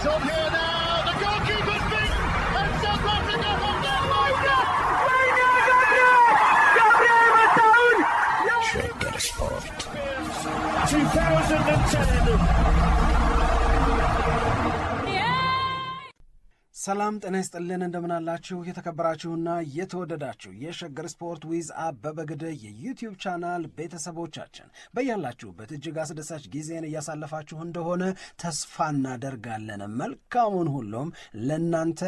It's on here now. The goalkeeper's beaten, and South Africa have done Shagger Sport 2010. ሰላም ጤና ይስጥልን እንደምናላችሁ የተከበራችሁና የተወደዳችሁ የሸገር ስፖርት ዊዝ አበበ ግደይ የዩቲዩብ ቻናል ቤተሰቦቻችን በያላችሁበት እጅግ አስደሳች ጊዜን እያሳለፋችሁ እንደሆነ ተስፋ እናደርጋለን። መልካሙን ሁሉም ለናንተ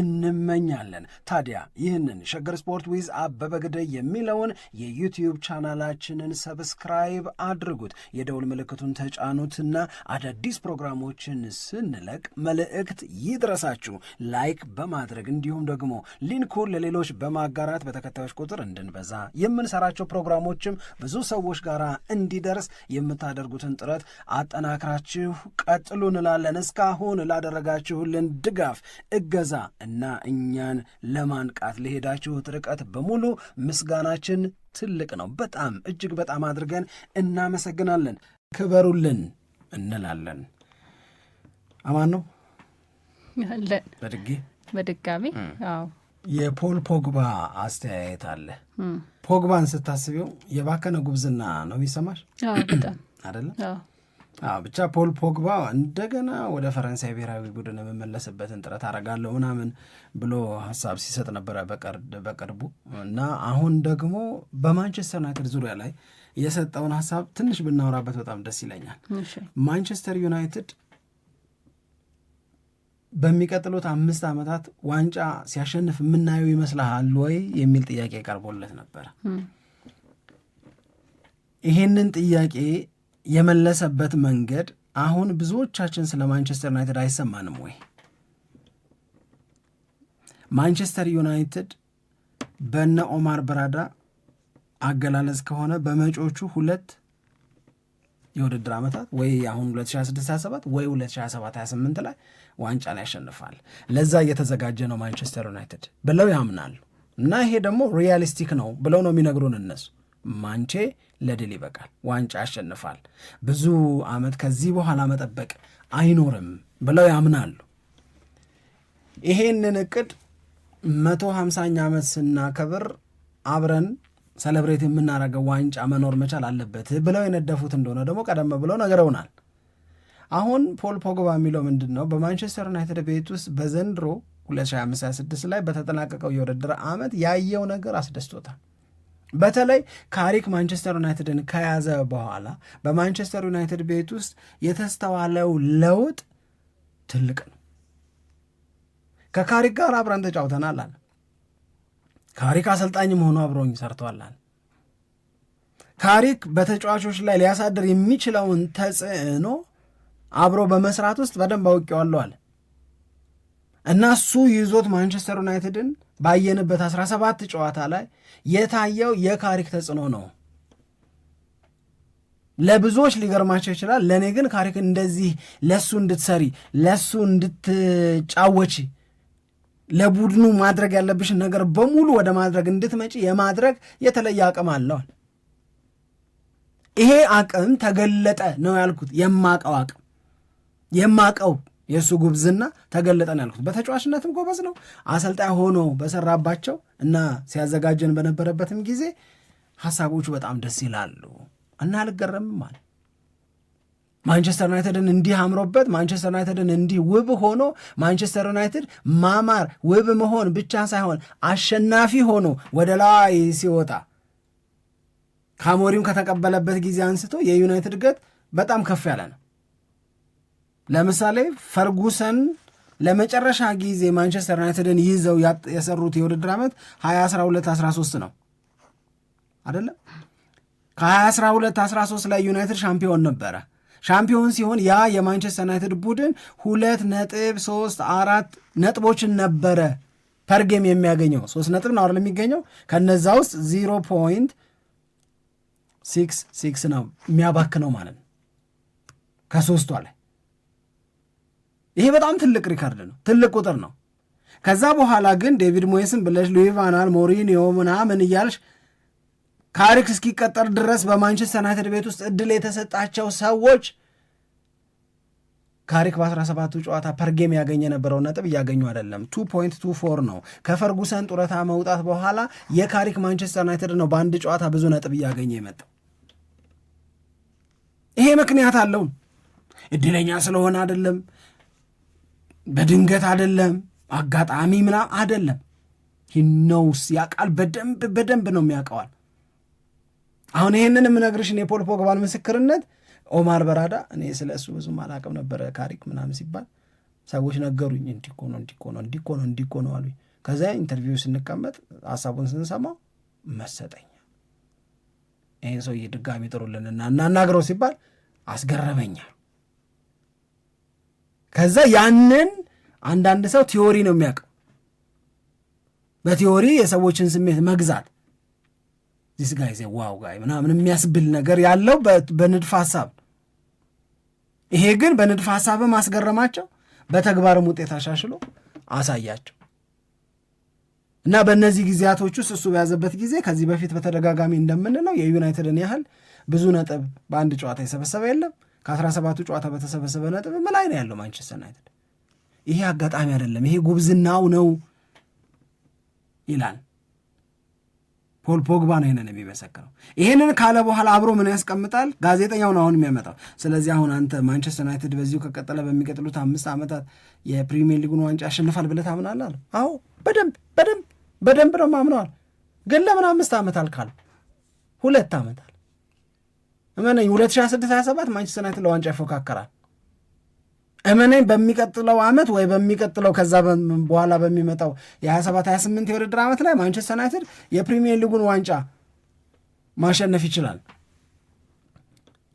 እንመኛለን። ታዲያ ይህንን ሸገር ስፖርት ዊዝ አበበ ግደይ የሚለውን የዩቲዩብ ቻናላችንን ሰብስክራይብ አድርጉት፣ የደውል ምልክቱን ተጫኑትና አዳዲስ ፕሮግራሞችን ስንለቅ መልእክት ይድረሳችሁ። ላይክ በማድረግ እንዲሁም ደግሞ ሊንኩን ለሌሎች በማጋራት በተከታዮች ቁጥር እንድንበዛ የምንሰራቸው ፕሮግራሞችም ብዙ ሰዎች ጋር እንዲደርስ የምታደርጉትን ጥረት አጠናክራችሁ ቀጥሉ እንላለን። እስካሁን ላደረጋችሁልን ድጋፍ፣ እገዛ እና እኛን ለማንቃት ለሄዳችሁት ርቀት በሙሉ ምስጋናችን ትልቅ ነው። በጣም እጅግ በጣም አድርገን እናመሰግናለን። ክበሩልን እንላለን። አማን ነው በድጋሚ የፖል ፖግባ አስተያየት አለ። ፖግባን ስታስቢው የባከነ ጉብዝና ነው የሚሰማሽ አይደለም? ብቻ ፖል ፖግባ እንደገና ወደ ፈረንሳይ ብሔራዊ ቡድን የመመለስበትን ጥረት አረጋለሁ ምናምን ብሎ ሀሳብ ሲሰጥ ነበረ በቅርቡ እና አሁን ደግሞ በማንቸስተር ዩናይትድ ዙሪያ ላይ የሰጠውን ሀሳብ ትንሽ ብናወራበት በጣም ደስ ይለኛል። ማንቸስተር ዩናይትድ በሚቀጥሉት 5 ዓመታት ዋንጫ ሲያሸንፍ የምናየው ይመስልሃል ወይ የሚል ጥያቄ ቀርቦለት ነበር። ይሄንን ጥያቄ የመለሰበት መንገድ አሁን ብዙዎቻችን ስለ ማንቸስተር ዩናይትድ አይሰማንም ወይ? ማንቸስተር ዩናይትድ በነ ኦማር በራዳ አገላለጽ ከሆነ በመጪዎቹ 2 የውድድር ዓመታት ወይ አሁን 2026/27 ወይ 2027/28 ላይ ዋንጫን ያሸንፋል። ለዛ እየተዘጋጀ ነው ማንቸስተር ዩናይትድ ብለው ያምናሉ እና ይሄ ደግሞ ሪያሊስቲክ ነው ብለው ነው የሚነግሩን እነሱ። ማንቼ ለድል ይበቃል፣ ዋንጫ ያሸንፋል፣ ብዙ ዓመት ከዚህ በኋላ መጠበቅ አይኖርም ብለው ያምናሉ። ይሄንን እቅድ 150ኛ ዓመት ስናከብር አብረን ሰለብሬት የምናደርገው ዋንጫ መኖር መቻል አለበት ብለው የነደፉት እንደሆነ ደግሞ ቀደም ብለው ነገረውናል። አሁን ፖል ፖግባ የሚለው ምንድን ነው? በማንቸስተር ዩናይትድ ቤት ውስጥ በዘንድሮ 2025/26 ላይ በተጠናቀቀው የውድድር ዓመት ያየው ነገር አስደስቶታል። በተለይ ካሪክ ማንቸስተር ዩናይትድን ከያዘ በኋላ በማንቸስተር ዩናይትድ ቤት ውስጥ የተስተዋለው ለውጥ ትልቅ ነው። ከካሪክ ጋር አብረን ተጫውተናል አለ። ካሪክ አሰልጣኝም ሆኖ አብሮኝ ሰርተዋል። ካሪክ በተጫዋቾች ላይ ሊያሳድር የሚችለውን ተጽዕኖ አብሮ በመስራት ውስጥ በደንብ አውቄዋለሁ አለ እና እሱ ይዞት ማንቸስተር ዩናይትድን ባየንበት 17 ጨዋታ ላይ የታየው የካሪክ ተጽዕኖ ነው። ለብዙዎች ሊገርማቸው ይችላል። ለእኔ ግን ካሪክ እንደዚህ ለሱ እንድትሰሪ፣ ለሱ እንድትጫወች፣ ለቡድኑ ማድረግ ያለብሽን ነገር በሙሉ ወደ ማድረግ እንድትመጪ የማድረግ የተለየ አቅም አለዋል። ይሄ አቅም ተገለጠ ነው ያልኩት። የማቀው የእሱ ጉብዝና ተገለጠ ነው ያልኩት። በተጫዋችነትም ጎበዝ ነው። አሰልጣኝ ሆኖ በሰራባቸው እና ሲያዘጋጀን በነበረበትም ጊዜ ሀሳቦቹ በጣም ደስ ይላሉ እና አልገረምም አለ። ማንቸስተር ዩናይትድን እንዲህ አምሮበት፣ ማንቸስተር ዩናይትድን እንዲህ ውብ ሆኖ፣ ማንቸስተር ዩናይትድ ማማር ውብ መሆን ብቻ ሳይሆን አሸናፊ ሆኖ ወደ ላይ ሲወጣ ከአሞሪም ከተቀበለበት ጊዜ አንስቶ የዩናይትድ እድገት በጣም ከፍ ያለ ነው። ለምሳሌ ፈርጉሰን ለመጨረሻ ጊዜ ማንቸስተር ዩናይትድን ይዘው የሰሩት የውድድር ዓመት 2012-13 ነው አይደለም? ከ2012-13 ላይ ዩናይትድ ሻምፒዮን ነበረ። ሻምፒዮን ሲሆን ያ የማንቸስተር ዩናይትድ ቡድን 2.34 ነጥቦችን ነበረ ፐርጌም የሚያገኘው። 3 ነጥብ ነው አይደል የሚገኘው። ከነዛ ውስጥ 0.66 ነው የሚያባክነው ማለት ነው ከሶስቷ ላይ። ይሄ በጣም ትልቅ ሪካርድ ነው፣ ትልቅ ቁጥር ነው። ከዛ በኋላ ግን ዴቪድ ሞይስን ብለሽ ሉዊ ቫን ጋል፣ ሞሪኒዮ ምናምን እያልሽ ካሪክ እስኪቀጠር ድረስ በማንቸስተር ዩናይትድ ቤት ውስጥ እድል የተሰጣቸው ሰዎች ካሪክ በ17ቱ ጨዋታ ፐርጌም ያገኘ የነበረው ነጥብ እያገኙ አይደለም። 2.24 ነው። ከፈርጉሰን ጡረታ መውጣት በኋላ የካሪክ ማንቸስተር ዩናይትድ ነው በአንድ ጨዋታ ብዙ ነጥብ እያገኘ የመጣው። ይሄ ምክንያት አለው። እድለኛ ስለሆነ አይደለም፣ በድንገት አይደለም፣ አጋጣሚ ምናምን አይደለም። ሂኖውስ ያውቃል፣ በደንብ ነው የሚያውቀዋል። አሁን ይህንን የምነግርሽን የፖል ፖግባን ምስክርነት ኦማር በራዳ እኔ ስለ እሱ ብዙም አላቅም ነበረ ካሪክ ምናምን ሲባል ሰዎች ነገሩኝ። እንዲኮ ነው አሉኝ። ከዚያ ኢንተርቪው ስንቀመጥ ሀሳቡን ስንሰማው መሰጠኝ። ይህን ሰውዬ ድጋሚ ጥሩልንና እናናግረው ሲባል አስገረመኛል። ከዛ ያንን አንዳንድ ሰው ቲዮሪ ነው የሚያውቀው፣ በቲዮሪ የሰዎችን ስሜት መግዛት ዚስ ጋይ ዘ ዋው ጋይ ምናምን የሚያስብል ነገር ያለው በንድፈ ሐሳብ። ይሄ ግን በንድፈ ሐሳብ ማስገረማቸው በተግባርም ውጤት አሻሽሎ አሳያቸው እና በእነዚህ ጊዜያቶች ውስጥ እሱ በያዘበት ጊዜ ከዚህ በፊት በተደጋጋሚ እንደምንለው የዩናይትድን ያህል ብዙ ነጥብ በአንድ ጨዋታ የሰበሰበ የለም። ከ17ቱ ጨዋታ በተሰበሰበ ነጥብ ምን ላይ ነው ያለው ማንቸስተር ዩናይትድ? ይሄ አጋጣሚ አይደለም፣ ይሄ ጉብዝናው ነው ይላል ፖል ፖግባ ነው ይሄንን የሚመሰክረው። ይሄንን ካለ በኋላ አብሮ ምን ያስቀምጣል? ጋዜጠኛው ነው አሁን የሚያመጣው። ስለዚህ አሁን አንተ ማንቸስተር ዩናይትድ በዚሁ ከቀጠለ በሚቀጥሉት 5 ዓመታት የፕሪሚየር ሊጉን ዋንጫ ያሸንፋል ብለህ ታምናለህ አለ። አዎ በደንብ ነው ማምነዋል። ግን ለምን 5 ዓመት አልካል? 2 ዓመት አለ። እመነኝ 2026/27 ማንቸስተር ዩናይትድ ለዋንጫ ይፎካከራል። እመነኝ በሚቀጥለው ዓመት ወይ በሚቀጥለው ከዛ በኋላ በሚመጣው የ27/28 የውድድር ዓመት ላይ ማንቸስተር ዩናይትድ የፕሪሚየር ሊጉን ዋንጫ ማሸነፍ ይችላል።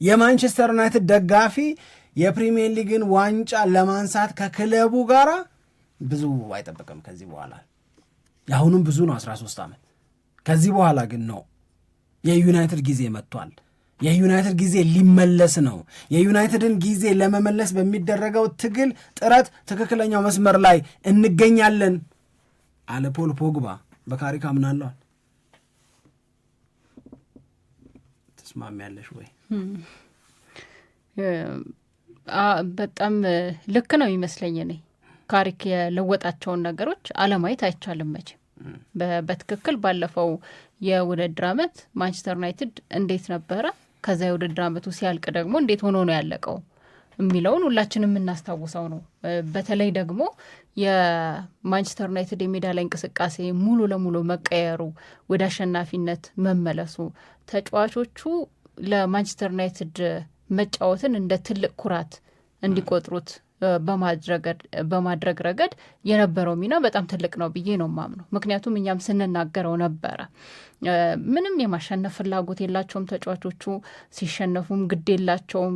የማንቸስተር ዩናይትድ ደጋፊ የፕሪሚየር ሊግን ዋንጫ ለማንሳት ከክለቡ ጋር ብዙ አይጠበቅም ከዚህ በኋላ። የአሁኑም ብዙ ነው 13 ዓመት። ከዚህ በኋላ ግን ነው የዩናይትድ ጊዜ መጥቷል። የዩናይትድ ጊዜ ሊመለስ ነው። የዩናይትድን ጊዜ ለመመለስ በሚደረገው ትግል ጥረት ትክክለኛው መስመር ላይ እንገኛለን አለ ፖል ፖግባ። በካሪክ አምናለዋል። ትስማሚያለሽ ወይ? በጣም ልክ ነው ይመስለኝ። እኔ ካሪክ የለወጣቸውን ነገሮች አለማየት አይቻልም መቼም። በትክክል ባለፈው የውድድር ዓመት ማንቸስተር ዩናይትድ እንዴት ነበረ፣ ከዛ የውድድር ዓመቱ ሲያልቅ ደግሞ እንዴት ሆኖ ነው ያለቀው የሚለውን ሁላችንም የምናስታውሰው ነው። በተለይ ደግሞ የማንቸስተር ዩናይትድ የሜዳ ላይ እንቅስቃሴ ሙሉ ለሙሉ መቀየሩ፣ ወደ አሸናፊነት መመለሱ፣ ተጫዋቾቹ ለማንቸስተር ዩናይትድ መጫወትን እንደ ትልቅ ኩራት እንዲቆጥሩት በማድረግ ረገድ የነበረው ሚና በጣም ትልቅ ነው ብዬ ነው ማምነው። ምክንያቱም እኛም ስንናገረው ነበረ፣ ምንም የማሸነፍ ፍላጎት የላቸውም ተጫዋቾቹ፣ ሲሸነፉም ግድ የላቸውም፣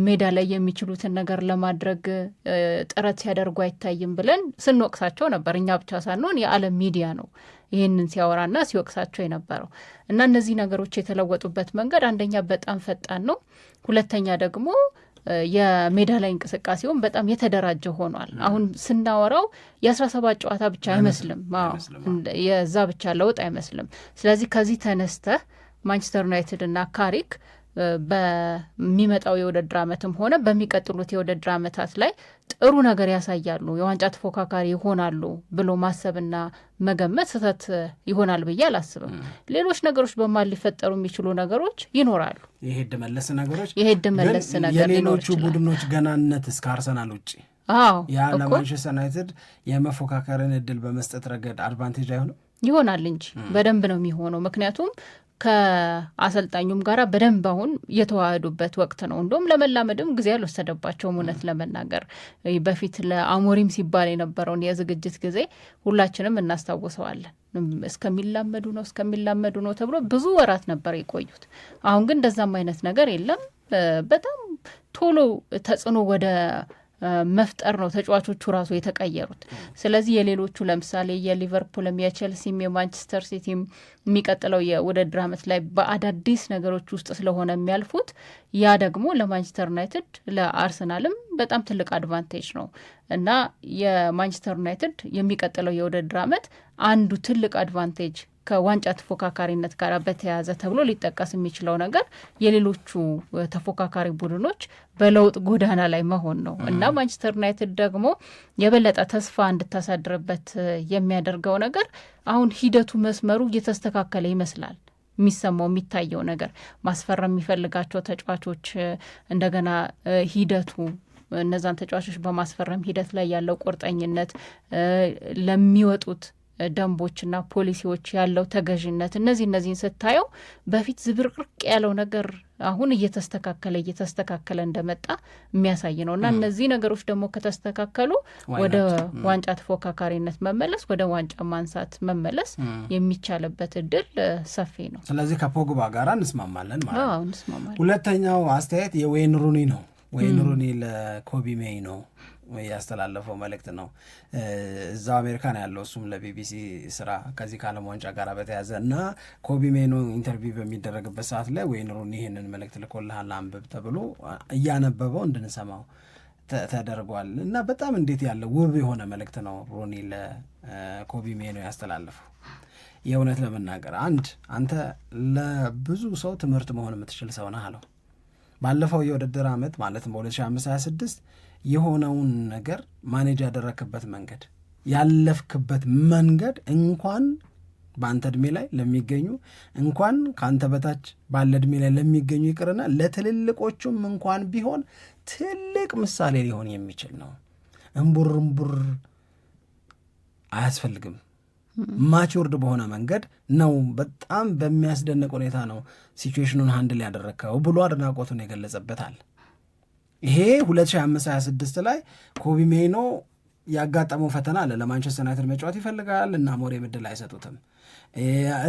ሜዳ ላይ የሚችሉትን ነገር ለማድረግ ጥረት ሲያደርጉ አይታይም ብለን ስንወቅሳቸው ነበር። እኛ ብቻ ሳንሆን የዓለም ሚዲያ ነው ይህንን ሲያወራና ሲወቅሳቸው የነበረው እና እነዚህ ነገሮች የተለወጡበት መንገድ አንደኛ በጣም ፈጣን ነው፣ ሁለተኛ ደግሞ የሜዳ ላይ እንቅስቃሴውን በጣም የተደራጀ ሆኗል። አሁን ስናወራው የ17 ጨዋታ ብቻ አይመስልም፣ የዛ ብቻ ለውጥ አይመስልም። ስለዚህ ከዚህ ተነስተህ ማንቸስተር ዩናይትድ እና ካሪክ በሚመጣው የውድድር ዓመትም ሆነ በሚቀጥሉት የውድድር ዓመታት ላይ ጥሩ ነገር ያሳያሉ፣ የዋንጫ ተፎካካሪ ይሆናሉ ብሎ ማሰብና መገመት ስህተት ይሆናል ብዬ አላስብም። ሌሎች ነገሮች በማል ሊፈጠሩ የሚችሉ ነገሮች ይኖራሉ። የሄድ መለስ ነገሮች የሌሎቹ ቡድኖች ገናነት እስከ አርሰናል ውጭ ያ ለማንቸስተር ዩናይትድ የመፎካከርን እድል በመስጠት ረገድ አድቫንቴጅ አይሆንም? ይሆናል እንጂ በደንብ ነው የሚሆነው። ምክንያቱም ከአሰልጣኙም ጋር በደንብ አሁን የተዋህዱበት ወቅት ነው። እንደውም ለመላመድም ጊዜ አልወሰደባቸውም። እውነት ለመናገር በፊት ለአሞሪም ሲባል የነበረውን የዝግጅት ጊዜ ሁላችንም እናስታውሰዋለን። እስከሚላመዱ ነው ተብሎ ብዙ ወራት ነበር የቆዩት። አሁን ግን እንደዛም አይነት ነገር የለም። በጣም ቶሎ ተጽዕኖ ወደ መፍጠር ነው ተጫዋቾቹ ራሱ የተቀየሩት። ስለዚህ የሌሎቹ ለምሳሌ የሊቨርፑልም የቼልሲም የማንቸስተር ሲቲም የሚቀጥለው የውድድር ዓመት ላይ በአዳዲስ ነገሮች ውስጥ ስለሆነ የሚያልፉት ያ ደግሞ ለማንቸስተር ዩናይትድ ለአርሰናልም በጣም ትልቅ አድቫንቴጅ ነው እና የማንቸስተር ዩናይትድ የሚቀጥለው የውድድር ዓመት አንዱ ትልቅ አድቫንቴጅ ከዋንጫ ተፎካካሪነት ጋር በተያያዘ ተብሎ ሊጠቀስ የሚችለው ነገር የሌሎቹ ተፎካካሪ ቡድኖች በለውጥ ጎዳና ላይ መሆን ነው እና ማንቸስተር ዩናይትድ ደግሞ የበለጠ ተስፋ እንድታሳድርበት የሚያደርገው ነገር አሁን ሂደቱ መስመሩ እየተስተካከለ ይመስላል። የሚሰማው የሚታየው ነገር ማስፈረም የሚፈልጋቸው ተጫዋቾች እንደገና ሂደቱ እነዛን ተጫዋቾች በማስፈረም ሂደት ላይ ያለው ቁርጠኝነት ለሚወጡት ደንቦችና ፖሊሲዎች ያለው ተገዥነት እነዚህን ስታየው በፊት ዝብርቅርቅ ያለው ነገር አሁን እየተስተካከለ እንደመጣ የሚያሳይ ነው እና እነዚህ ነገሮች ደግሞ ከተስተካከሉ ወደ ዋንጫ ተፎካካሪነት መመለስ ወደ ዋንጫ ማንሳት መመለስ የሚቻልበት እድል ሰፊ ነው። ስለዚህ ከፖግባ ጋር እንስማማለን ማለት ነው። እንስማማለን። ሁለተኛው አስተያየት የዌይን ሩኒ ነው። ወይን ሩኒ ለኮቢ ሜይኖ ያስተላለፈው መልእክት ነው። እዛው አሜሪካን ያለው እሱም ለቢቢሲ ስራ ከዚህ ከዓለም ዋንጫ ጋር በተያዘ እና ኮቢ ሜይኖ ኢንተርቪው በሚደረግበት ሰዓት ላይ ወይን ሩኒ ይህንን መልእክት ልኮልሃል አንብብ ተብሎ እያነበበው እንድንሰማው ተደርጓል እና በጣም እንዴት ያለ ውብ የሆነ መልእክት ነው ሩኒ ለኮቢ ሜይኖ ያስተላለፈው። የእውነት ለመናገር አንተ ለብዙ ሰው ትምህርት መሆን የምትችል ሰው ነህ አለው። ባለፈው የውድድር ዓመት ማለትም በ2025/26 የሆነውን ነገር ማኔጅ ያደረክበት መንገድ ያለፍክበት መንገድ እንኳን በአንተ ዕድሜ ላይ ለሚገኙ እንኳን ከአንተ በታች ባለ ዕድሜ ላይ ለሚገኙ ይቅርና ለትልልቆቹም እንኳን ቢሆን ትልቅ ምሳሌ ሊሆን የሚችል ነው። እምቡር አያስፈልግም። ማቹርድ በሆነ መንገድ ነው። በጣም በሚያስደንቅ ሁኔታ ነው ሲቹዌሽኑን ሃንድል ያደረከው ብሎ አድናቆቱን የገለጸበታል። ይሄ 2025/26 ላይ ኮቢ ሜይኖ ያጋጠመው ፈተና አለ። ለማንቸስተር ዩናይትድ መጫወት ይፈልጋል እና ሞሬም እድል አይሰጡትም።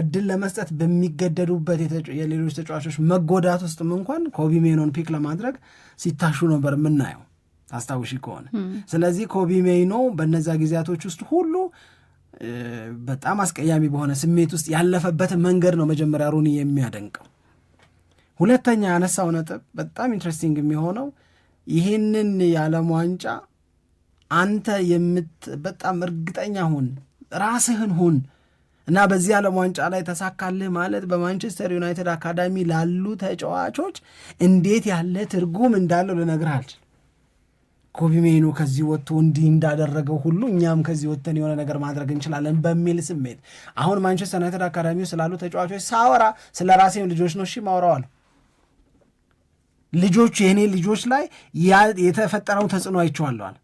እድል ለመስጠት በሚገደዱበት የሌሎች ተጫዋቾች መጎዳት ውስጥም እንኳን ኮቢ ሜይኖን ፒክ ለማድረግ ሲታሹ ነበር የምናየው አስታውሺ ከሆነ። ስለዚህ ኮቢ ሜይኖ በነዛ ጊዜያቶች ውስጥ ሁሉ በጣም አስቀያሚ በሆነ ስሜት ውስጥ ያለፈበት መንገድ ነው መጀመሪያ ሩኒ የሚያደንቀው። ሁለተኛ ያነሳው ነጥብ በጣም ኢንትረስቲንግ የሚሆነው ይህንን የዓለም ዋንጫ አንተ በጣም እርግጠኛ ሁን፣ ራስህን ሁን እና በዚህ ዓለም ዋንጫ ላይ ተሳካልህ ማለት በማንቸስተር ዩናይትድ አካዳሚ ላሉ ተጫዋቾች እንዴት ያለ ትርጉም እንዳለው ልነግርህ አልችልም። ኮቢ ሜይኖ ከዚህ ወጥቶ እንዲህ እንዳደረገው ሁሉ እኛም ከዚህ ወጥተን የሆነ ነገር ማድረግ እንችላለን በሚል ስሜት አሁን ማንቸስተር ዩናይትድ አካዳሚ ስላሉ ተጫዋቾች ሳወራ ስለ ራሴም ልጆች ነው ማውራዋል። ልጆቹ የእኔ ልጆች ላይ የተፈጠረው ተጽዕኖ አይቼዋለዋል።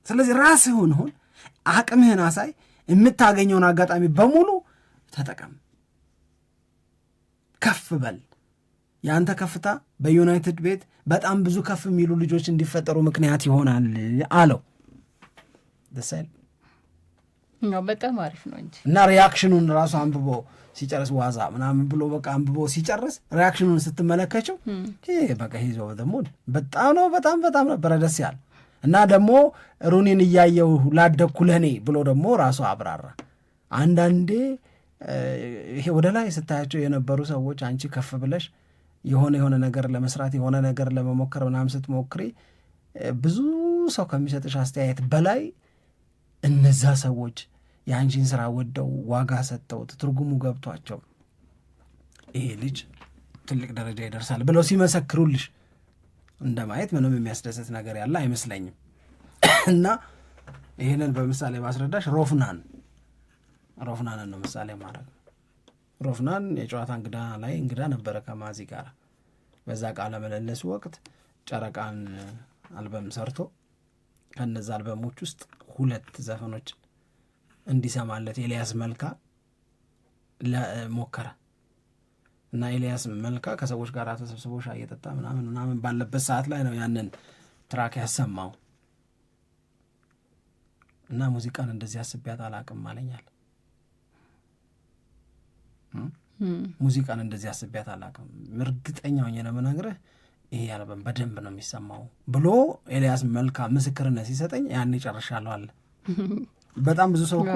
ስለዚህ ራስህን ሁን፣ አቅምህን አሳይ፣ የምታገኘውን አጋጣሚ በሙሉ ተጠቀም፣ ከፍ በል። የአንተ ከፍታ በዩናይትድ ቤት በጣም ብዙ ከፍ የሚሉ ልጆች እንዲፈጠሩ ምክንያት ይሆናል አለው። ደሳይል በጣም አሪፍ ነው እንጂ እና ሪያክሽኑን ራሱ አንብቦ ሲጨርስ ዋዛ ምናምን ብሎ በቃ አንብቦ ሲጨርስ ሪያክሽኑን ስትመለከችው በቃ ሂዞ ደሞን በጣም ነበረ ደስ ያለ እና ደግሞ ሩኒን እያየው ላደኩ ለኔ ብሎ ደግሞ ራሱ አብራራ። አንዳንዴ ይሄ ወደ ላይ ስታያቸው የነበሩ ሰዎች አንቺ ከፍ ብለሽ የሆነ ነገር ለመስራት የሆነ ነገር ለመሞከር ምናምን ስትሞክሪ ብዙ ሰው ከሚሰጥሽ አስተያየት በላይ እነዛ ሰዎች የአንቺን ስራ ወደው ዋጋ ሰጠውት ትርጉሙ ገብቷቸው ይሄ ልጅ ትልቅ ደረጃ ይደርሳል ብለው ሲመሰክሩልሽ እንደማየት ምንም የሚያስደስት ነገር ያለ አይመስለኝም። እና ይህንን በምሳሌ ማስረዳሽ ሮፍናንን ነው ምሳሌ ማድረግ። ሮፍናን የጨዋታ እንግዳ ነበረ ከማዚ ጋር። በዛ ቃለ ምልልስ ወቅት ጨረቃን አልበም ሰርቶ ከነዛ አልበሞች ውስጥ 2 ዘፈኖች እንዲሰማለት ኤልያስ መልካ ሞከረ እና ኤልያስ መልካ ከሰዎች ጋር ተሰብስቦ ሻይ እየጠጣ ምናምን ባለበት ሰዓት ላይ ነው ያንን ትራክ ያሰማው እና ሙዚቃን እንደዚህ አስቤያት አላቅም አለኛል። ሙዚቃን እንደዚህ አስቤያት አላቅም፣ እርግጠኛ ሆኜ ነው የምነግርህ ይሄ አልበም በደንብ ነው የሚሰማው ብሎ ኤልያስ መልካ ምስክርነት ሲሰጠኝ ያኔ ጨርሻለሁ አለ። በጣም ብዙ ሰው እኮ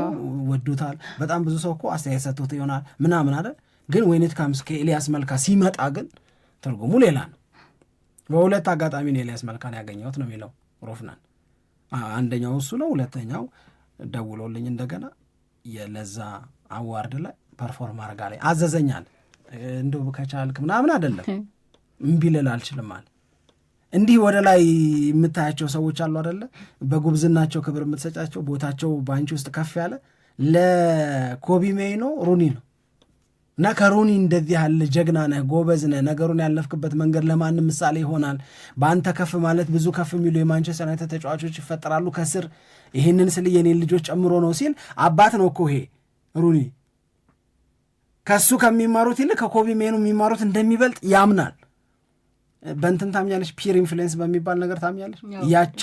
ወዱታል፣ በጣም ብዙ ሰው እኮ አስተያየት ሰጥቶት ይሆናል ምናምን አለ። ግን ወይኔት ካምስ ከኤልያስ መልካ ሲመጣ ግን ትርጉሙ ሌላ ነው። በሁለት አጋጣሚ ነው ኤልያስ መልካን ያገኘሁት ነው የሚለው ሮፍናን። አንደኛው እሱ ነው። ሁለተኛው ደውሎልኝ እንደገና የለዛ አዋርድ ላይ ፐርፎርም አርጋለኝ አዘዘኛል እንደው ከቻልክ ምናምን አይደለም እምቢ ልል አልችልም አለ። እንዲህ ወደ ላይ የምታያቸው ሰዎች አሉ አይደለ? በጉብዝናቸው ክብር የምትሰጫቸው ቦታቸው በአንቺ ውስጥ ከፍ ያለ ለኮቢ ሜይኖ ሩኒ ነው እና ከሩኒ እንደዚህ ያለ ጀግና ነህ፣ ጎበዝ ነህ፣ ነገሩን ያለፍክበት መንገድ ለማንም ምሳሌ ይሆናል። በአንተ ከፍ ማለት ብዙ ከፍ የሚሉ የማንቸስተር ዩናይትድ ተጫዋቾች ይፈጠራሉ ከስር። ይህንን ስል የኔን ልጆች ጨምሮ ነው ሲል አባት ነው እኮ ይሄ ሩኒ። ከሱ ከሚማሩት ይልቅ ከኮቢ ሜይኖ የሚማሩት እንደሚበልጥ ያምናል። በእንትን ታምኛለች፣ ፒር ኢንፍሉዌንስ በሚባል ነገር ታምኛለች። ያቻ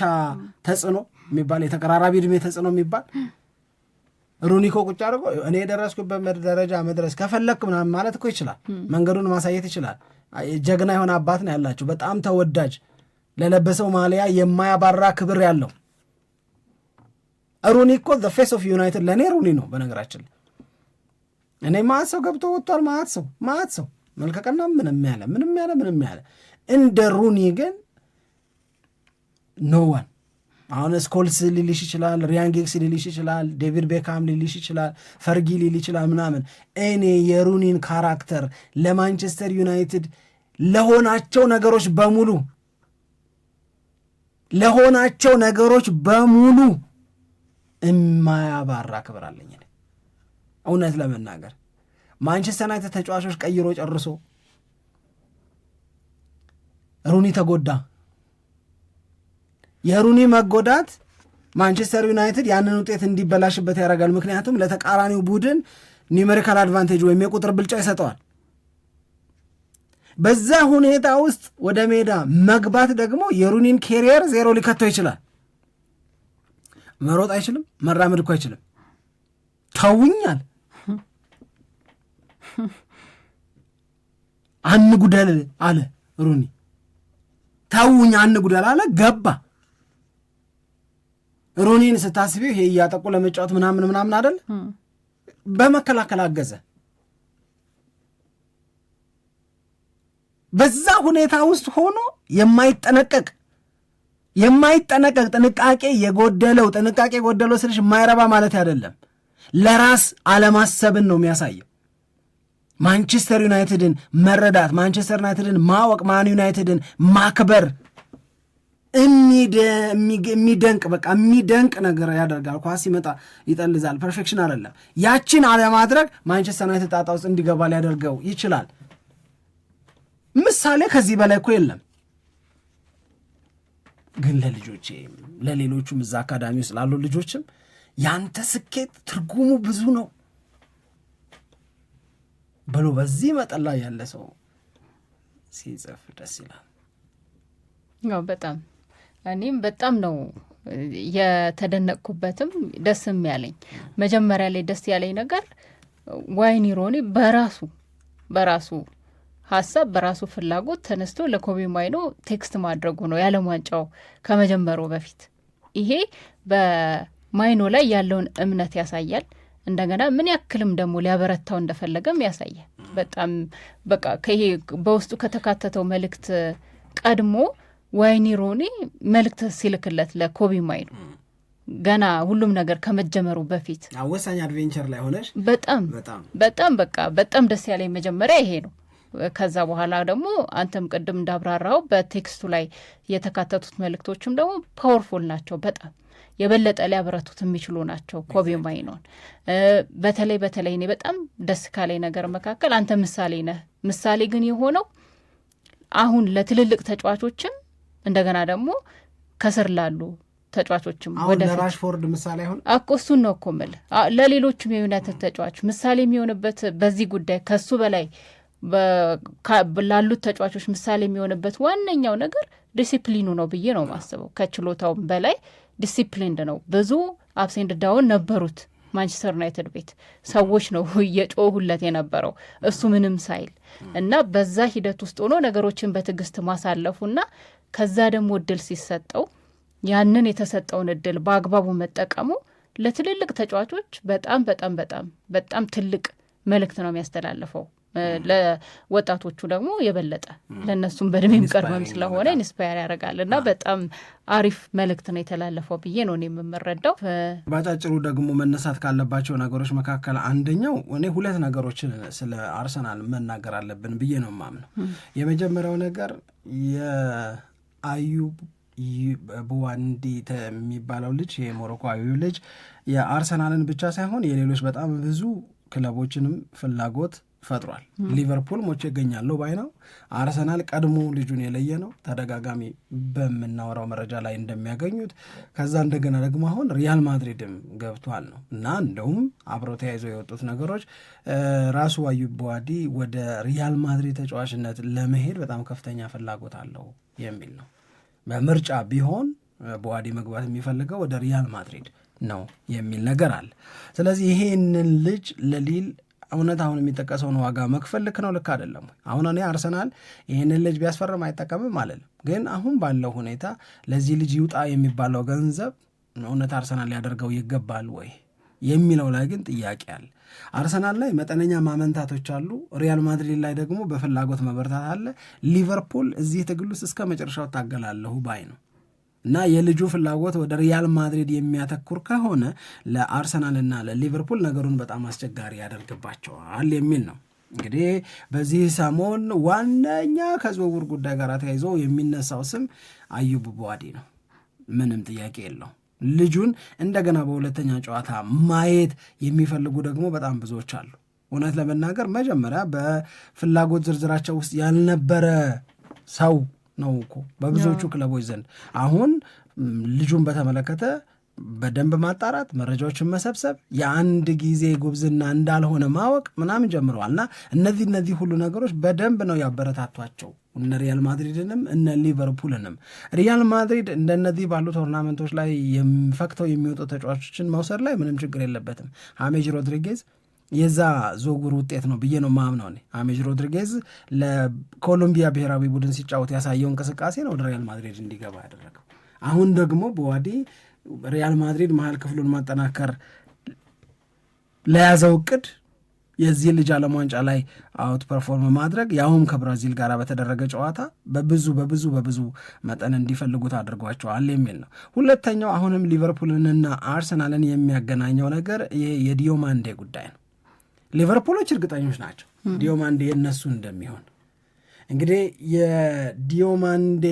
ተጽዕኖ የሚባል የተቀራራቢ ዕድሜ ተጽዕኖ የሚባል ሩኒኮ ቁጭ አድርጎ እኔ የደረስኩበት ደረጃ መድረስ ከፈለክ ምናምን ማለት እኮ ይችላል። መንገዱን ማሳየት ይችላል። ጀግና የሆነ አባት ነው ያላቸው። በጣም ተወዳጅ፣ ለለበሰው ማሊያ የማያባራ ክብር ያለው ሩኒ እኮ ዘ ፌስ ኦፍ ዩናይትድ ለእኔ ሩኒ ነው። በነገራችን እኔ ማት ሰው ገብቶ ወጥቷል። ማት ሰው መልከቀና ምንም ያለ እንደ ሩኒ ግን ኖዋን። አሁን ስኮልስ ሊልሽ ይችላል፣ ሪያን ጊግስ ሊልሽ ይችላል፣ ዴቪድ ቤካም ሊልሽ ይችላል፣ ፈርጊ ሊል ይችላል ምናምን። እኔ የሩኒን ካራክተር ለማንቸስተር ዩናይትድ ለሆናቸው ነገሮች በሙሉ የማያባራ ክብር አለኝ። እውነት ለመናገር ማንቸስተር ዩናይትድ ተጫዋቾች ቀይሮ ጨርሶ ሩኒ ተጎዳ። የሩኒ መጎዳት ማንቸስተር ዩናይትድ ያንን ውጤት እንዲበላሽበት ያደርጋል። ምክንያቱም ለተቃራኒው ቡድን ኒውሜሪካል አድቫንቴጅ ወይም የቁጥር ብልጫ ይሰጠዋል። በዛ ሁኔታ ውስጥ ወደ ሜዳ መግባት ደግሞ የሩኒን ኬሪየር ዜሮ ሊከተው ይችላል። መሮጥ አይችልም፣ መራመድ እኮ አይችልም። ተውኛል አንጉደል አለ ሩኒ። ተውኝ አንጉደል አለ፣ ገባ። ሩኒን ስታስቢው ይሄ እያጠቁ ለመጫወት ምናምን አይደል፣ በመከላከል አገዘ። በዛ ሁኔታ ውስጥ ሆኖ የማይጠነቀቅ ጥንቃቄ የጎደለው ስልሽ የማይረባ ማለት አይደለም፣ ለራስ አለማሰብን ነው የሚያሳየው። ማንቸስተር ዩናይትድን መረዳት፣ ማንቸስተር ዩናይትድን ማወቅ፣ ማን ዩናይትድን ማክበር የሚደንቅ ነገር ያደርጋል። ኳስ ሲመጣ ይጠልዛል። ፐርፌክሽን አይደለም። ያችን አለማድረግ ማንቸስተር ዩናይትድ ጣጣ ውስጥ እንዲገባ ሊያደርገው ይችላል። ምሳሌ ከዚህ በላይ እኮ የለም። ግን ለልጆቼ ለሌሎቹም እዛ አካዳሚ ውስጥ ላሉ ልጆችም ያንተ ስኬት ትርጉሙ ብዙ ነው ብሎ በዚህ መጠን ላይ ያለ ሰው ሲጽፍ ደስ ይላል። ያው በጣም እኔም በጣም ነው የተደነቅኩበትም ደስም ያለኝ። መጀመሪያ ላይ ደስ ያለኝ ነገር ዋይኒ ሩኒ በራሱ ሀሳብ በራሱ ፍላጎት ተነስቶ ለኮቢ ማይኖ ቴክስት ማድረጉ ነው የዓለም ዋንጫው ከመጀመሩ በፊት። ይሄ በማይኖ ላይ ያለውን እምነት ያሳያል። እንደገና ምን ያክልም ደግሞ ሊያበረታው እንደፈለገም ያሳያል። በጣም በቃ ይሄ በውስጡ ከተካተተው መልእክት ቀድሞ ዋይኒ ሩኒ መልእክት ሲልክለት ለኮቢ ማይኖ ገና ሁሉም ነገር ከመጀመሩ በፊት ወሳኝ አድቬንቸር ላይ ሆነሽ በጣም ደስ ያለኝ መጀመሪያ ይሄ ነው። ከዛ በኋላ ደግሞ አንተም ቅድም እንዳብራራው በቴክስቱ ላይ የተካተቱት መልእክቶችም ደግሞ ፓወርፉል ናቸው። በጣም የበለጠ ሊያበረቱት የሚችሉ ናቸው። ኮቢ ማይኖን በተለይ እኔ በጣም ደስ ካለኝ ነገር መካከል አንተ ምሳሌ ነህ። ምሳሌ ግን የሆነው አሁን ለትልልቅ ተጫዋቾችም እንደገና ደግሞ ከስር ላሉ ተጫዋቾችም ወደ ራሽፎርድ ምሳሌ አሁን እሱን ነው እኮ የምልህ። ለሌሎችም የዩናይትድ ተጫዋች ምሳሌ የሚሆንበት በዚህ ጉዳይ ከሱ በላይ ላሉት ተጫዋቾች ምሳሌ የሚሆንበት ዋነኛው ነገር ዲሲፕሊኑ ነው ብዬ ነው ማስበው። ከችሎታውም በላይ ዲሲፕሊንድ ነው። ብዙ አፕሴንድ ዳውን ነበሩት ማንቸስተር ዩናይትድ ቤት ሰዎች ነው እየጮሁለት የነበረው እሱ ምንም ሳይል እና በዛ ሂደት ውስጥ ሆኖ ነገሮችን በትዕግስት ማሳለፉና ከዛ ደግሞ እድል ሲሰጠው ያንን የተሰጠውን እድል በአግባቡ መጠቀሙ ለትልልቅ ተጫዋቾች በጣም ትልቅ መልእክት ነው የሚያስተላልፈው። ለወጣቶቹ ደግሞ የበለጠ ለእነሱም በእድሜም ቀርበም ስለሆነ ኢንስፓየር ያደርጋል እና በጣም አሪፍ መልእክት ነው የተላለፈው ብዬ ነው የምመረዳው። ባጫጭሩ ደግሞ መነሳት ካለባቸው ነገሮች መካከል አንደኛው እኔ 2 ነገሮችን ስለ አርሰናል መናገር አለብን ብዬ ነው የማምነው። የመጀመሪያው ነገር የአዩብ ቡዋንዲ የሚባለው ልጅ የሞሮኮዊው ልጅ የአርሰናልን ብቻ ሳይሆን የሌሎች በጣም ብዙ ክለቦችንም ፍላጎት ፈጥሯል። ሊቨርፑል ሞቼ ይገኛለሁ ባይ ነው። አርሰናል ቀድሞ ልጁን የለየ ነው፣ ተደጋጋሚ በምናወራው መረጃ ላይ እንደሚያገኙት። ከዛ እንደገና ደግሞ አሁን ሪያል ማድሪድም ገብቷል ነው እና እንደውም አብረው ተያይዘው የወጡት ነገሮች ራሱ አዩብ ቡዋንዲ ወደ ሪያል ማድሪድ ተጫዋችነት ለመሄድ በጣም ከፍተኛ ፍላጎት አለው የሚል ነው። በምርጫ ቢሆን ቡዋንዲ መግባት የሚፈልገው ወደ ሪያል ማድሪድ ነው የሚል ነገር አለ። ስለዚህ ይሄንን ልጅ ለሊል እውነት አሁን የሚጠቀሰውን ዋጋ መክፈል ልክ ነው ልክ አይደለም? አሁን እኔ አርሰናል ይህንን ልጅ ቢያስፈርም አይጠቀምም ማለት ነው። ግን አሁን ባለው ሁኔታ ለዚህ ልጅ ይውጣ የሚባለው ገንዘብ እውነት አርሰናል ሊያደርገው ይገባል ወይ የሚለው ላይ ግን ጥያቄ አለ። አርሰናል ላይ መጠነኛ ማመንታቶች አሉ። ሪያል ማድሪድ ላይ ደግሞ በፍላጎት መበርታት አለ። ሊቨርፑል እዚህ ትግል ውስጥ እስከ መጨረሻው ታገላለሁ ባይ ነው እና የልጁ ፍላጎት ወደ ሪያል ማድሪድ የሚያተኩር ከሆነ ለአርሰናልና ለሊቨርፑል ነገሩን በጣም አስቸጋሪ ያደርግባቸዋል የሚል ነው። እንግዲህ በዚህ ሰሞን ዋነኛ ከዝውውር ጉዳይ ጋር ተያይዞ የሚነሳው ስም አዩብ ቡዋንዲ ነው። ምንም ጥያቄ የለው። ልጁን እንደገና በሁለተኛ ጨዋታ ማየት የሚፈልጉ ደግሞ በጣም ብዙዎች አሉ። እውነት ለመናገር መጀመሪያ በፍላጎት ዝርዝራቸው ውስጥ ያልነበረ ሰው ነው እኮ በብዙዎቹ ክለቦች ዘንድ። አሁን ልጁን በተመለከተ በደንብ ማጣራት፣ መረጃዎችን መሰብሰብ፣ የአንድ ጊዜ ጉብዝና እንዳልሆነ ማወቅ ምናምን ጀምረዋልና እነዚህ ሁሉ ነገሮች በደንብ ነው ያበረታቷቸው እነ ሪያል ማድሪድንም እነ ሊቨርፑልንም። ሪያል ማድሪድ እንደነዚህ ባሉ ቶርናመንቶች ላይ ፈክተው የሚወጡ ተጫዋቾችን መውሰድ ላይ ምንም ችግር የለበትም። ሀሜጅ ሮድሪጌዝ የዛ ዝውውር ውጤት ነው ብዬ ነው ማምነው። ሀሜጅ ሮድሪጌዝ ለኮሎምቢያ ብሔራዊ ቡድን ሲጫወት ያሳየው እንቅስቃሴ ነው ወደ ሪያል ማድሪድ እንዲገባ ያደረገው። አሁን ደግሞ ቡዋንዲ ሪያል ማድሪድ መሀል ክፍሉን ማጠናከር ለያዘው እቅድ የዚህ ልጅ ዓለም ዋንጫ ላይ አውት ፐርፎርም ማድረግ ያውም ከብራዚል ጋር በተደረገ ጨዋታ በብዙ መጠን እንዲፈልጉት አድርጓቸዋል የሚል ነው። ሁለተኛው አሁንም ሊቨርፑልንና አርሰናልን የሚያገናኘው ነገር የዲዮማንዴ ጉዳይ ነው። ሊቨርፑሎች እርግጠኞች ናቸው ዲዮማንዴ የነሱ እንደሚሆን። እንግዲህ የዲዮማንዴ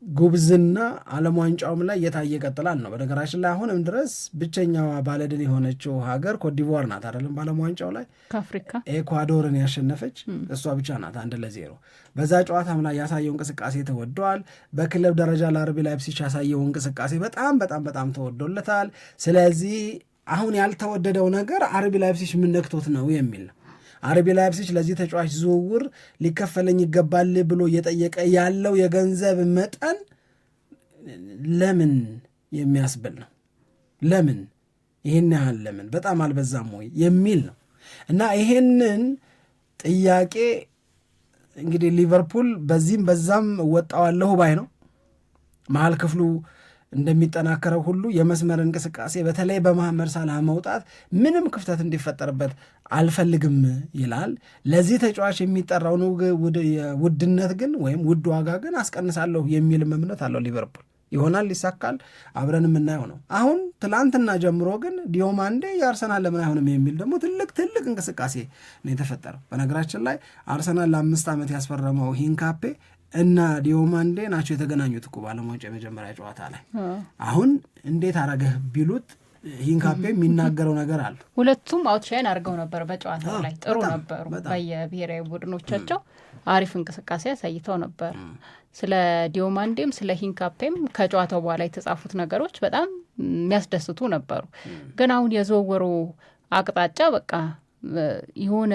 ጉብዝና ዓለም ዋንጫውም ላይ እየታየ ቀጥላል ነው። በነገራችን ላይ አሁንም ድረስ ብቸኛዋ ባለድል የሆነችው ሀገር ኮትዲቯር ናት አይደለም? በዓለም ዋንጫው ላይ ከአፍሪካ ኤኳዶርን ያሸነፈች እሷ ብቻ ናት 1-0። በዛ ጨዋታም ላይ ያሳየው እንቅስቃሴ ተወዷል። በክለብ ደረጃ ለአርቢ ላይፕሲች ያሳየው እንቅስቃሴ በጣም ተወዶለታል። ስለዚህ አሁን ያልተወደደው ነገር አርቢ ላይፕሲች ምን ነክቶት ነው የሚል ነው። አርቢ ላይፕሲች ለዚህ ተጫዋች ዝውውር ሊከፈለኝ ይገባል ብሎ እየጠየቀ ያለው የገንዘብ መጠን ለምን የሚያስብል ነው። ለምን ይህን ያህል ለምን በጣም አልበዛም ወይ የሚል ነው። እና ይሄንን ጥያቄ እንግዲህ ሊቨርፑል በዚህም በዛም ወጣዋለሁ ባይ ነው። መሀል ክፍሉ እንደሚጠናከረው ሁሉ የመስመር እንቅስቃሴ በተለይ በመሐመድ ሳላህ መውጣት ምንም ክፍተት እንዲፈጠርበት አልፈልግም ይላል። ለዚህ ተጫዋች የሚጠራውን ውድነት ግን ወይም ውድ ዋጋ ግን አስቀንሳለሁ የሚል እምነት አለው ሊቨርፑል። ይሆናል፣ ይሳካል፣ አብረን የምናየው ነው። አሁን ትላንትና ጀምሮ ግን ዲዮማንዴ የአርሰናል ለምን አይሆንም የሚል ደግሞ ትልቅ እንቅስቃሴ ነው የተፈጠረው። በነገራችን ላይ አርሰናል ለ5 ዓመት ያስፈረመው ሂንካፔ እና ዲዮማንዴ ናቸው የተገናኙት እኮ በዓለም ዋንጫ የመጀመሪያ ጨዋታ ላይ። አሁን እንዴት አረገህ ቢሉት ሂንካፔ የሚናገረው ነገር አለ። ሁለቱም አውትሻይን አድርገው ነበር በጨዋታው ላይ ጥሩ ነበሩ። በየብሔራዊ ቡድኖቻቸው አሪፍ እንቅስቃሴ አሳይተው ነበር። ስለ ዲዮማንዴም ስለ ሂንካፔም ከጨዋታው በኋላ የተጻፉት ነገሮች በጣም የሚያስደስቱ ነበሩ። ግን አሁን የዝውውሩ አቅጣጫ በቃ የሆነ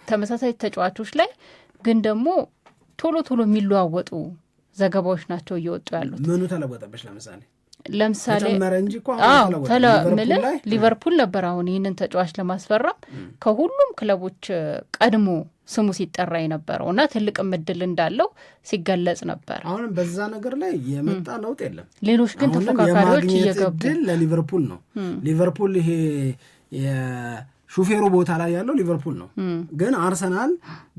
ተመሳሳይ ተጫዋቾች ላይ ግን ደግሞ ቶሎ የሚለዋወጡ ዘገባዎች ናቸው እየወጡ ያሉት። ምኑ ተለወጠበች? ለምሳሌ ሊቨርፑል ነበር አሁን ይህንን ተጫዋች ለማስፈረም ከሁሉም ክለቦች ቀድሞ ስሙ ሲጠራ የነበረው እና ትልቅ እድል እንዳለው ሲገለጽ ነበር። አሁንም በዛ ነገር ላይ የመጣ ለውጥ የለም። ሌሎች ግን ተፎካካሪዎች እየገቡ ለሊቨርፑል ነው። ሊቨርፑል ይሄ ሹፌሩ ቦታ ላይ ያለው ሊቨርፑል ነው፣ ግን አርሰናል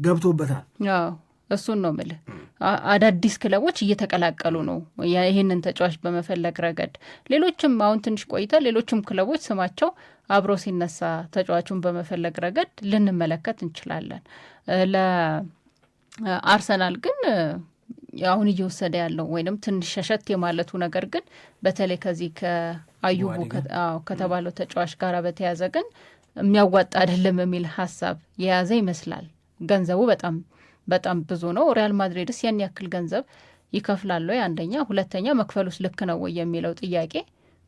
ገብቶበታል። እሱን ነው የምልህ። አዳዲስ ክለቦች እየተቀላቀሉ ነው ይህንን ተጫዋች በመፈለግ ረገድ። ሌሎችም አሁን ትንሽ ቆይታ ሌሎችም ክለቦች ስማቸው አብሮ ሲነሳ ተጫዋቹን በመፈለግ ረገድ ልንመለከት እንችላለን። ለአርሰናል ግን አሁን እየወሰደ ያለው ወይንም ትንሽ ሸሸት የማለቱ ነገር ግን በተለይ ከዚህ ከአዩቡ ከተባለው ተጫዋች ጋር በተያዘ ግን የሚያዋጣ አይደለም የሚል ሀሳብ የያዘ ይመስላል። ገንዘቡ በጣም ብዙ ነው። ሪያል ማድሪድስ ያን ያክል ገንዘብ ይከፍላል ወይ? አንደኛ፣ ሁለተኛ መክፈሉስ ልክ ነው ወይ የሚለው ጥያቄ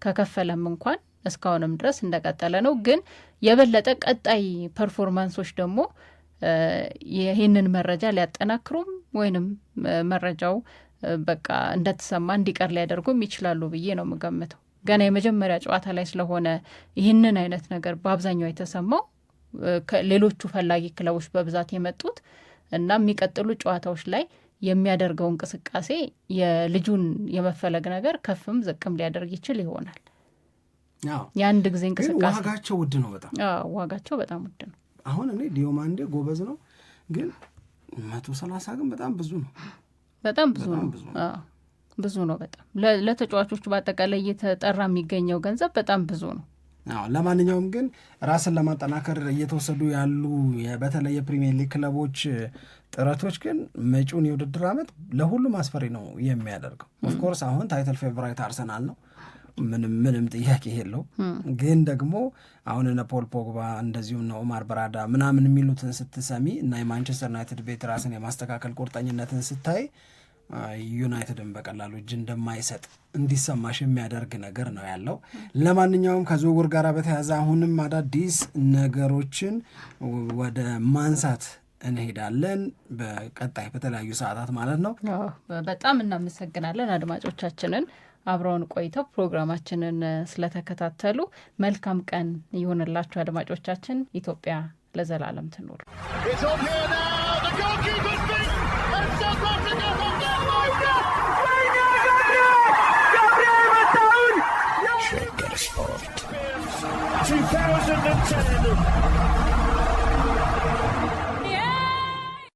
ከከፈለም እንኳን እስካሁንም ድረስ እንደቀጠለ ነው። ግን የበለጠ ቀጣይ ፐርፎርማንሶች ደግሞ ይህንን መረጃ ሊያጠናክሩም ወይንም መረጃው በቃ እንደተሰማ እንዲቀር ሊያደርጉም ይችላሉ ብዬ ነው የምገምተው። ገና የመጀመሪያ ጨዋታ ላይ ስለሆነ ይህንን አይነት ነገር በአብዛኛው የተሰማው ሌሎቹ ፈላጊ ክለቦች በብዛት የመጡት እና የሚቀጥሉ ጨዋታዎች ላይ የሚያደርገው እንቅስቃሴ የልጁን የመፈለግ ነገር ከፍም ዝቅም ሊያደርግ ይችል ይሆናል። የአንድ ጊዜ እንቅስቃሴ ዋጋቸው ውድ ነው፣ ዋጋቸው በጣም ውድ ነው። አሁን እኔ ዲዮማንዴ ጎበዝ ነው፣ ግን 130 ግን በጣም ብዙ ነው። በጣም ብዙ ነው። ብዙ ነው በጣም ለተጫዋቾቹ በአጠቃላይ እየተጠራ የሚገኘው ገንዘብ በጣም ብዙ ነው። ለማንኛውም ግን ራስን ለማጠናከር እየተወሰዱ ያሉ በተለይ የፕሪሚየር ሊግ ክለቦች ጥረቶች ግን መጪውን የውድድር ዓመት ለሁሉም አስፈሪ ነው የሚያደርገው። ኦፍኮርስ አሁን ታይትል ፌቨራይት አርሰናል ነው፣ ምንም ጥያቄ የለው። ግን ደግሞ አሁን እነ ፖል ፖግባ እንደዚሁም እነ ኦማር በራዳ ምናምን የሚሉትን ስትሰሚ እና የማንቸስተር ዩናይትድ ቤት ራስን የማስተካከል ቁርጠኝነትን ስታይ ዩናይትድን በቀላሉ እጅ እንደማይሰጥ እንዲሰማሽ የሚያደርግ ነገር ነው ያለው። ለማንኛውም ከዝውውር ጋር በተያያዘ አሁንም አዳዲስ ነገሮችን ወደ ማንሳት እንሄዳለን በቀጣይ በተለያዩ ሰዓታት ማለት ነው። በጣም እናመሰግናለን አድማጮቻችንን አብረውን ቆይተው ፕሮግራማችንን ስለተከታተሉ። መልካም ቀን ይሆንላችሁ አድማጮቻችን። ኢትዮጵያ ለዘላለም ትኑር። Shake Sport 2010